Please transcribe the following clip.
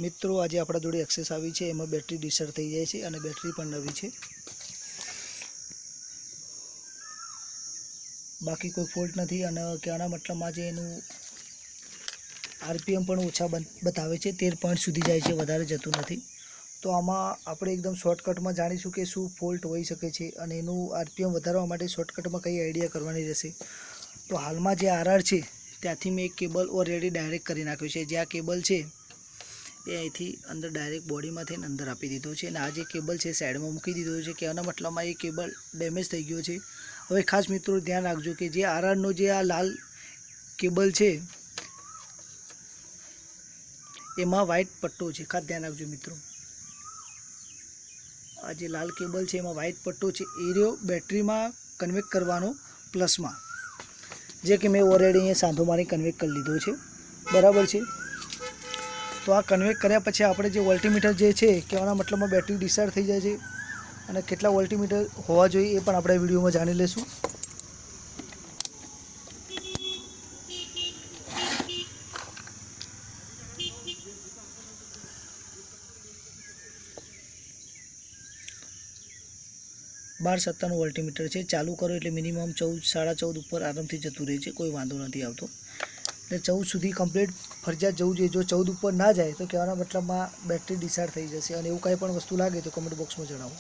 મિત્રો આજે આપણા જોડે એક્સેસ આવી છે, એમાં બેટરી ડિસ્ચાર્જ થઈ જાય છે અને બેટરી પણ નવી છે, બાકી કોઈ ફોલ્ટ નથી। અને કહેવાના મતલબમાં જે એનું આરપીએમ પણ ઓછા બતાવે છે, 13 પોઈન્ટ સુધી જાય છે, વધારે જતું નથી। તો આમાં આપણે એકદમ શોર્ટકટમાં જાણીશું કે શું ફોલ્ટ હોઈ શકે છે અને એનું આરપીએમ વધારવા માટે શોર્ટકટમાં કઈ આઈડિયા કરવાની રહેશે। તો હાલમાં જે આરઆર છે ત્યાંથી મેં એક કેબલ ઓલરેડી ડાયરેક્ટ કરી નાખ્યો છે। જે આ કેબલ છે એ અહીંથી અંદર ડાયરેક્ટ બોડીમાં થઈને અંદર આપી દીધો છે અને આ જે કેબલ છે સાઈડમાં મૂકી દીધો છે। કહેવાના મતલબમાં એ કેબલ ડેમેજ થઈ ગયો છે। હવે ખાસ મિત્રો ધ્યાન રાખજો કે જે આરઆરનો જે આ લાલ કેબલ છે એમાં વ્હાઇટ પટ્ટો છે, ખાસ ધ્યાન રાખજો મિત્રો। આ જે લાલ કેબલ છે એમાં વ્હાઇટ પટ્ટો છે, એ રહ્યો બેટરીમાં કન્વેક્ટ કરવાનો પ્લસમાં, જે કે મેં ઓલરેડી અહીંયા સાંધો મારી કન્વેક્ટ કરી લીધો છે, બરાબર છે। તો આ કન્વેક્ટ કર્યા પછી આપણે જે વોલ્ટીમીટર જે છે કહેવાના મતલબમાં બેટરી ડિસ્ચાર્જ થઈ જાય છે અને કેટલા વોલ્ટીમીટર હોવા જોઈએ એ પણ આપણે વિડીયોમાં જાણી લઈશું। બાર 57 વોલ્ટીમીટર છે, ચાલુ કરો એટલે મિનિમમ 14 સાડા 14 ઉપર આરામથી જતું રહે છે, કોઈ વાંધો નથી આવતો। એટલે 14 સુધી કમ્પ્લીટ ફરજિયાત જવું જોઈએ। જો 14 ઉપર ના જાય તો કહેવાના મતલબમાં બેટરી ડિસ્ચાર્જ થઈ જશે। અને એવું કંઈ પણ વસ્તુ લાગે તો કમેન્ટ બોક્સમાં જણાવો।